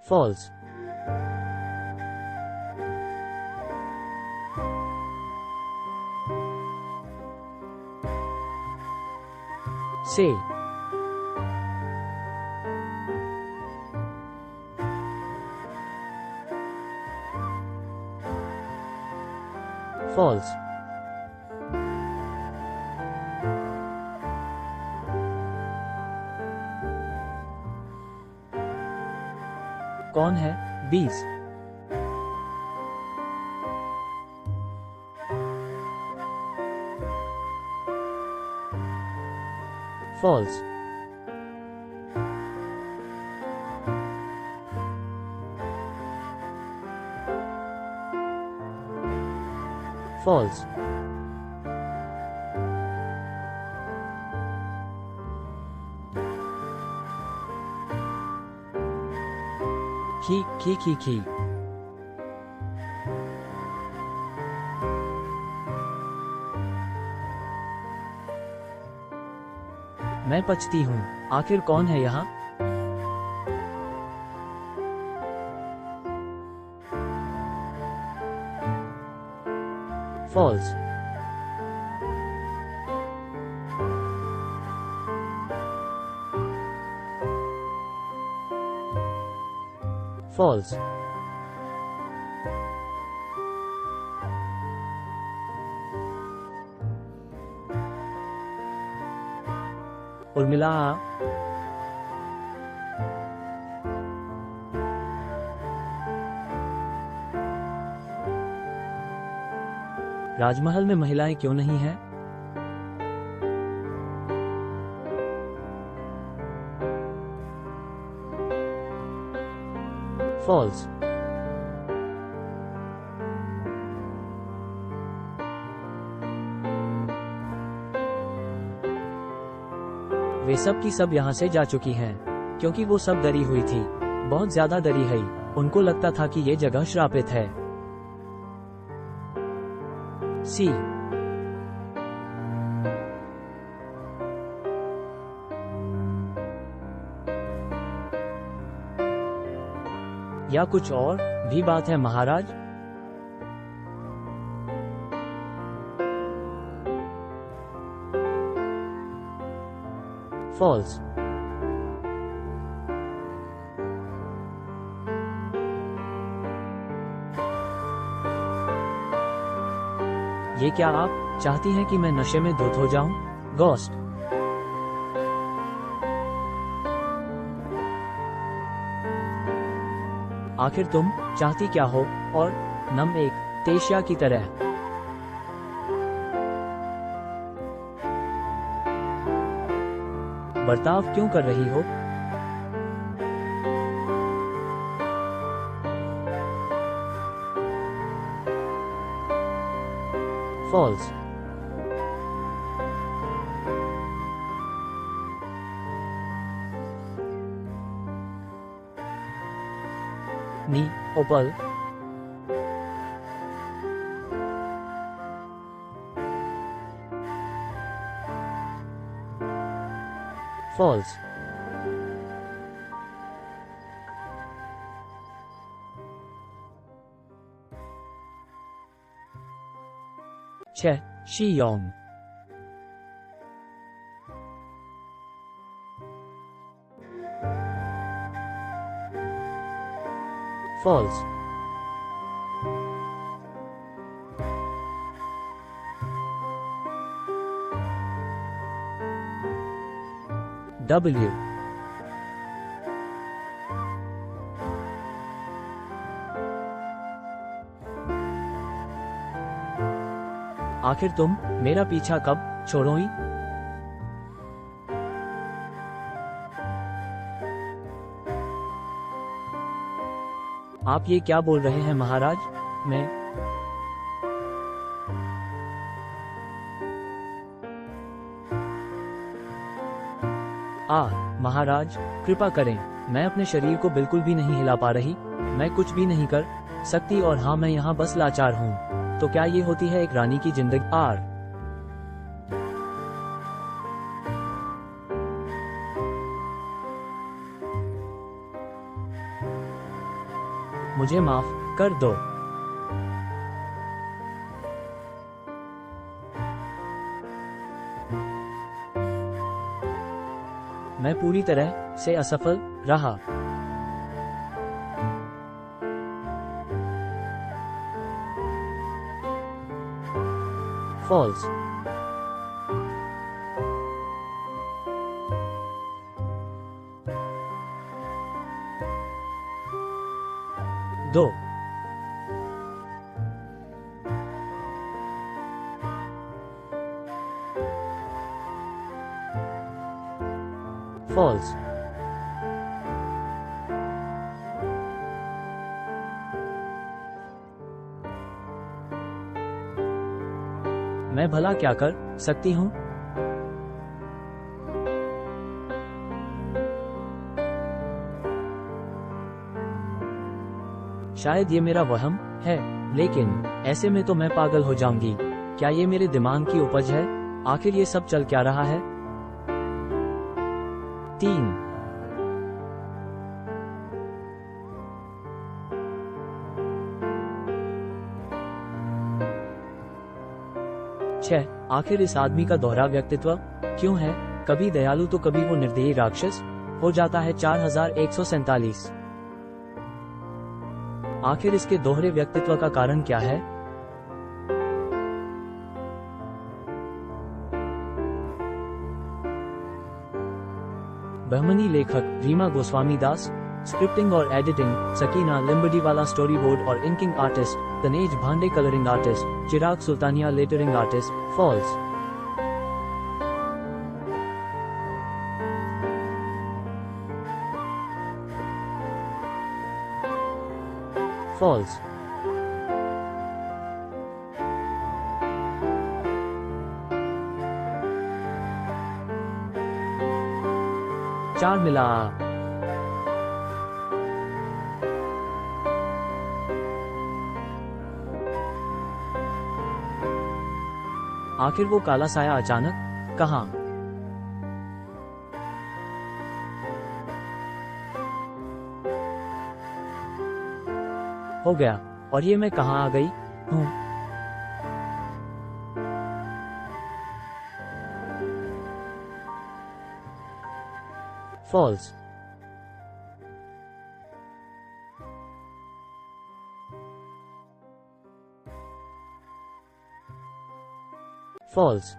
false, say, false, कौन है 20? false, false, की मैं पछती हूँ, आखिर कौन है यहाँ? false, false, उर्मिला राजमहल में महिलाएं क्यों नहीं हैं? false, वे सब की सब यहाँ से जा चुकी हैं, क्योंकि वो सब डरी हुई थी, बहुत ज्यादा डरी है। उनको लगता था कि ये जगह श्रापित है। सी, या कुछ और भी बात है महाराज? false, ये क्या आप चाहती हैं कि मैं नशे में धुत हो जाऊं? घोस्ट, आखिर तुम चाहती क्या हो? और नम एक तेशिया की तरह। बर्ताव क्यों कर रही हो? false, नी ओपल, false, छे शी योंग, false, W, आखिर तुम मेरा पीछा कब छोड़ोगी? आप ये क्या बोल रहे हैं महाराज? मैं महाराज कृपा करें, मैं अपने शरीर को बिल्कुल भी नहीं हिला पा रही, मैं कुछ भी नहीं कर सकती और हाँ मैं यहाँ बस लाचार हूँ। तो क्या ये होती है एक रानी की जिंदगी? मुझे माफ कर दो। मैं पूरी तरह से असफल रहा। फॉल्स। दो। फॉल्स। मैं भला क्या कर सकती हूँ? शायद ये मेरा वहम है, लेकिन ऐसे में तो मैं पागल हो जाऊंगी। क्या ये मेरे दिमाग की उपज है? आखिर ये सब चल क्या रहा है? 3। 6। आखिर इस आदमी का दोहरा व्यक्तित्व क्यों है? कभी दयालु तो कभी वो निर्दयी राक्षस हो जाता है। 4147। आखिर इसके दोहरे व्यक्तित्व का कारण क्या है? बहमनी लेखक रीमा गोस्वामी दास, स्क्रिप्टिंग और editing Sakina Limbdiwala, story board और inking artist Tanej Bhande, colouring artist Chirag Sultania, lettering artist फॉल्स। फॉल्स। चार मिला। आखिर वो काला साया अचानक कहाँ? हो गया। और ये मैं कहाँ आ गई हूँ? फॉल्स। फॉल्स।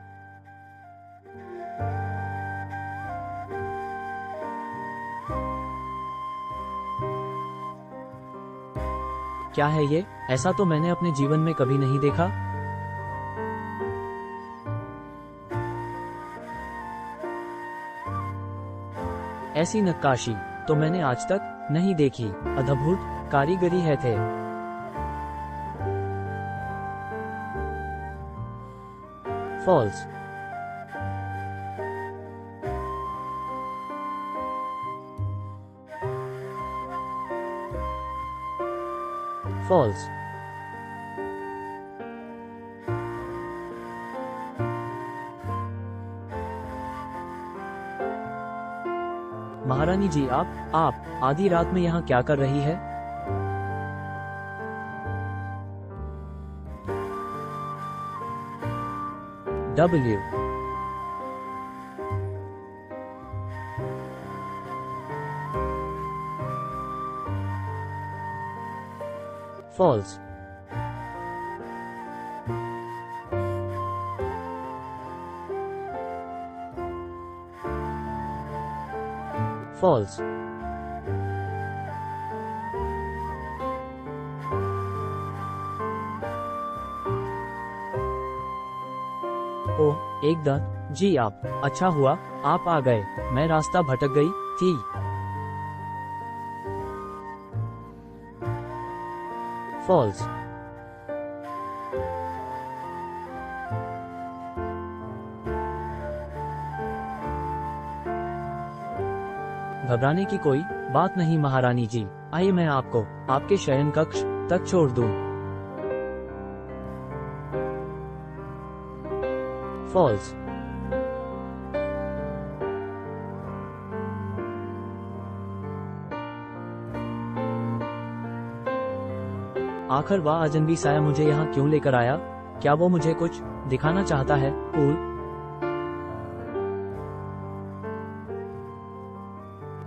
क्या है ये? ऐसा तो मैंने अपने जीवन में कभी नहीं देखा। ऐसी नक्काशी तो मैंने आज तक नहीं देखी। अद्भुत कारीगरी है थे। फॉल्स। फॉल्स। महारानी जी, आप आधी रात में यहाँ क्या कर रही है? W। फॉल्स। फॉल्स। ओह, एक दंत जी, आप अच्छा हुआ आप आ गए। मैं रास्ता भटक गई थी। फॉल्स। घबराने की कोई बात नहीं महारानी जी। आइए मैं आपको आपके शयन कक्ष तक छोड़ दूं। फॉल्स। आखिर वह अजनबी साया मुझे यहाँ क्यों लेकर आया? क्या वो मुझे कुछ दिखाना चाहता है? कूल।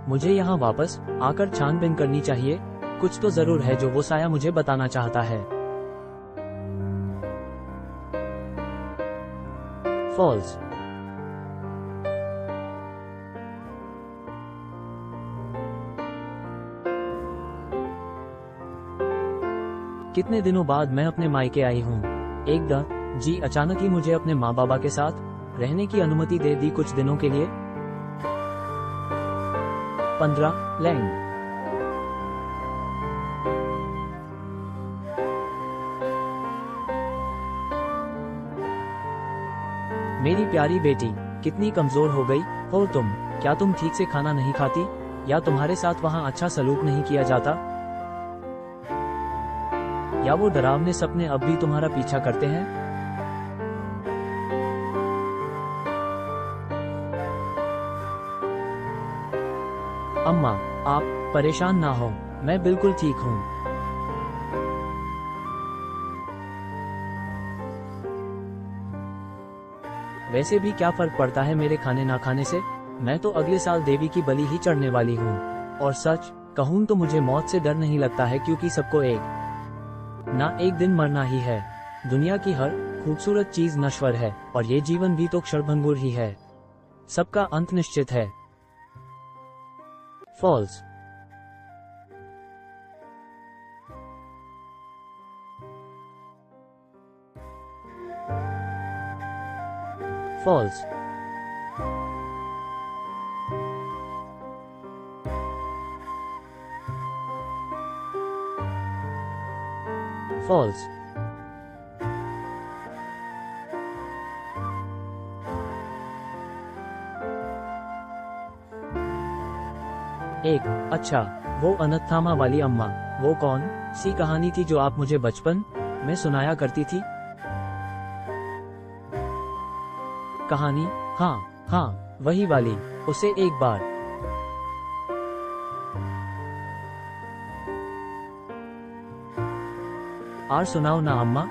मुझे यहाँ वापस आकर छानबीन करनी चाहिए। कुछ तो जरूर है जो वो साया मुझे बताना चाहता है। फॉल्स। कितने दिनों बाद मैं अपने मायके आई हूँ। जी अचानक ही मुझे अपने माँ बाबा के साथ रहने की अनुमति दे दी कुछ दिनों के लिए। 15 लैंग। मेरी प्यारी बेटी कितनी कमजोर हो गई हो तुम। क्या तुम ठीक से खाना नहीं खाती या तुम्हारे साथ वहाँ अच्छा सलूक नहीं किया जाता? या वो डरावने सपने अब भी तुम्हारा पीछा करते हैं? अम्मा, आप परेशान ना हो, मैं बिल्कुल ठीक हूँ। वैसे भी क्या फर्क पड़ता है मेरे खाने ना खाने से? मैं तो अगले साल देवी की बलि ही चढ़ने वाली हूँ। और सच कहूँ तो मुझे मौत से डर नहीं लगता है, क्योंकि सबको एक दिन मरना ही है। दुनिया की हर खूबसूरत चीज नश्वर है और ये जीवन भी तो क्षणभंगुर ही है। सबका अंत निश्चित है। फॉल्स। फॉल्स। फॉल्स। अच्छा, वो अनथामा वाली अम्मा, वो कौन सी कहानी थी जो आप मुझे बचपन में सुनाया करती थी? कहानी? हाँ, वही वाली। उसे एक बार और सुनाओ ना अम्मा।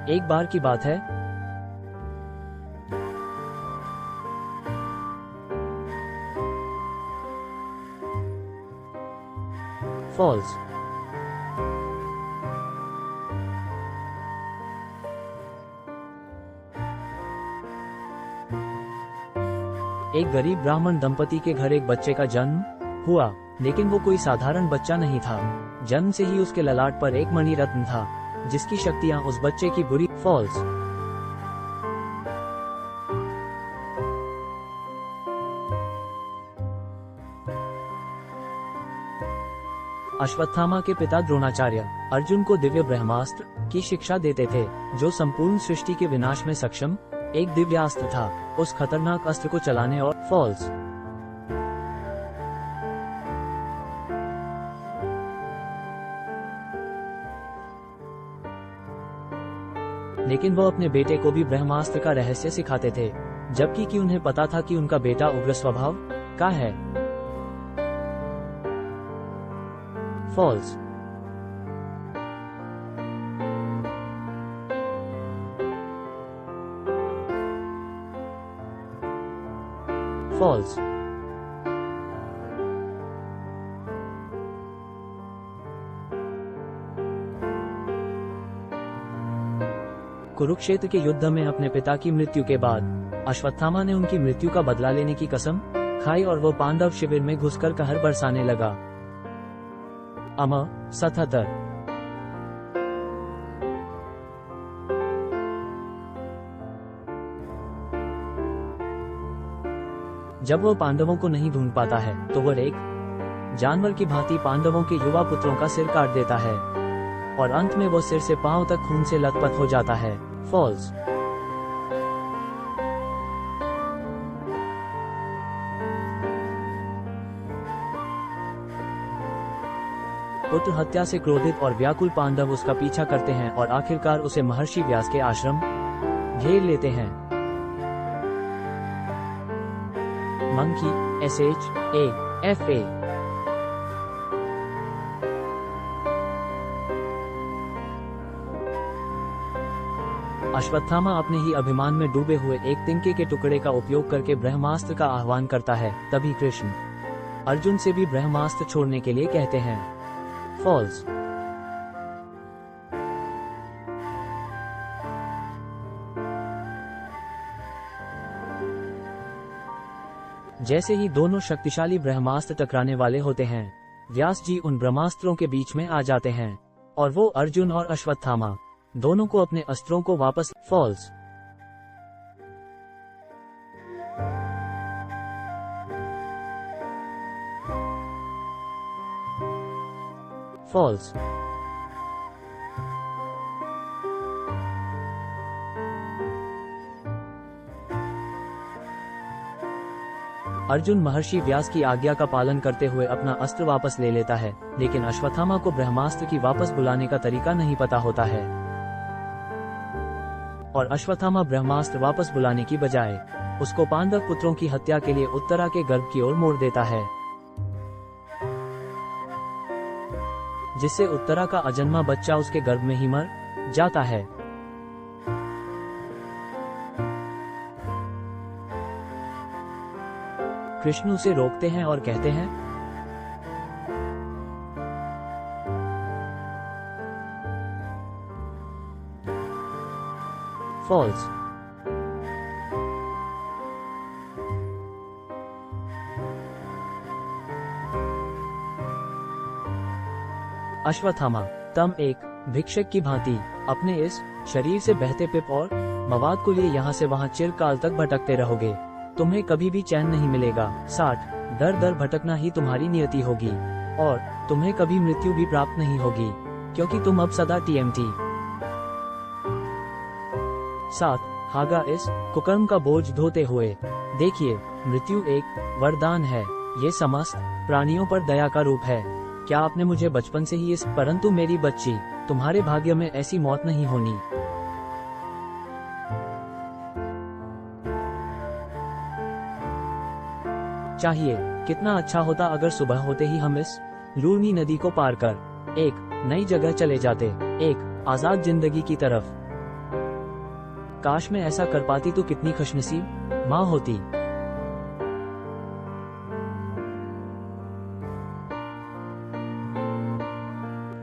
एक बार की बात है। फॉल्स। एक गरीब ब्राह्मण दंपति के घर एक बच्चे का जन्म हुआ, लेकिन वो कोई साधारण बच्चा नहीं था। जन्म से ही उसके ललाट पर एक मणि रत्न था, जिसकी शक्तियां उस बच्चे की बुरी। फॉल्स। अश्वत्थामा के पिता द्रोणाचार्य अर्जुन को दिव्य ब्रह्मास्त्र की शिक्षा देते थे, जो संपूर्ण सृष्टि के विनाश में सक्षम एक दिव्यास्त्र था। उस खतरनाक अस्त्र को चलाने और फॉल्स। लेकिन वो अपने बेटे को भी ब्रह्मास्त्र का रहस्य सिखाते थे, जबकि कि उन्हें पता था कि उनका बेटा उग्र स्वभाव का है। फॉल्स। फॉल्स। कुरुक्षेत्र के युद्ध में अपने पिता की मृत्यु के बाद अश्वत्थामा ने उनकी मृत्यु का बदला लेने की कसम खाई और वो पांडव शिविर में घुसकर कहर बरसाने लगा। 77। जब वो पांडवों को नहीं ढूंढ पाता है तो वह एक जानवर की भांति पांडवों के युवा पुत्रों का सिर काट देता है और अंत में वो सिर से पांव तक खून से लथपथ हो जाता है। फॉल्स। पुत्र हत्या से क्रोधित और व्याकुल पांडव उसका पीछा करते हैं और आखिरकार उसे महर्षि व्यास के आश्रम घेर लेते हैं। monkey, SHAFA। अश्वत्थामा अपने ही अभिमान में डूबे हुए एक तिनके के टुकड़े का उपयोग करके ब्रह्मास्त्र का आह्वान करता है। तभी कृष्ण अर्जुन से भी ब्रह्मास्त्र छोड़ने के लिए कहते हैं। फॉल्स। जैसे ही दोनों शक्तिशाली ब्रह्मास्त्र टकराने वाले होते हैं, व्यास जी उन ब्रह्मास्त्रों के बीच में आ जाते हैं और वो अर्जुन और अश्वत्थामा दोनों को अपने अस्त्रों को वापस। फॉल्स। फॉल्स। अर्जुन महर्षि व्यास की आज्ञा का पालन करते हुए अपना अस्त्र वापस ले लेता है, लेकिन अश्वत्थामा को ब्रह्मास्त्र की वापस बुलाने का तरीका नहीं पता होता है और अश्वत्थामा ब्रह्मास्त्र वापस बुलाने की बजाय उसको पांडव पुत्रों की हत्या के लिए उत्तरा के गर्भ की ओर मोड़ देता है, जिससे उत्तरा का अजन्मा बच्चा उसके गर्भ में ही मर जाता है। कृष्ण उसे रोकते हैं और कहते हैं, फॉल्स। अश्वत्थामा, तुम एक भिक्षक की भांति अपने इस शरीर से बहते पिप और मवाद को लिए यहाँ से वहाँ चिरकाल तक भटकते रहोगे। तुम्हें कभी भी चैन नहीं मिलेगा। 60 दर दर भटकना ही तुम्हारी नियति होगी और तुम्हें कभी मृत्यु भी प्राप्त नहीं होगी, क्योंकि तुम अब सदा TMT। 7 हागा, इस कुकर्म का बोझ ढोते हुए देखिए, मृत्यु एक वरदान है। ये समस्त प्राणियों पर दया का रूप है। क्या आपने मुझे बचपन से ही इस, परंतु मेरी बच्ची, तुम्हारे भाग्य में ऐसी मौत नहीं होनी। चाहिए कितना अच्छा होता अगर सुबह होते ही हम इस लूनी नदी को पार कर एक नई जगह चले जाते, एक आजाद जिंदगी की तरफ। काश मैं ऐसा कर पाती तो कितनी खुशनसीब माँ होती।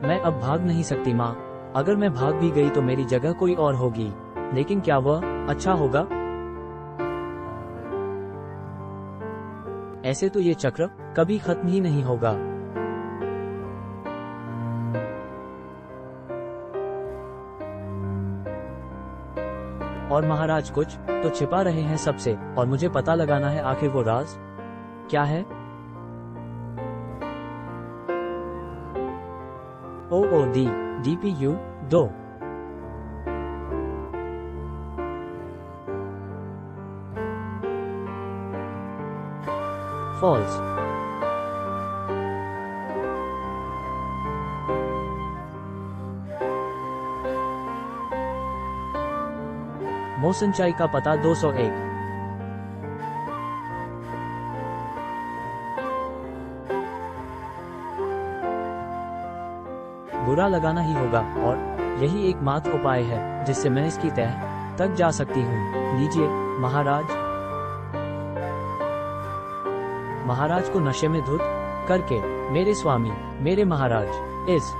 मैं अब भाग नहीं सकती माँ। अगर मैं भाग भी गई तो मेरी जगह कोई और होगी, लेकिन क्या वह अच्छा होगा? ऐसे तो ये चक्र कभी खत्म ही नहीं होगा। और महाराज कुछ तो छिपा रहे हैं सबसे, और मुझे पता लगाना है आखिर वो राज क्या है। OOD DPU 2। फॉल्स। मोसनचाई का पता 201। बुरा लगाना ही होगा और यही एकमात्र उपाय है जिससे मैं इसकी तह तक जा सकती हूँ। लीजिए महाराज। महाराज को नशे में धुत करके मेरे स्वामी, मेरे महाराज, इस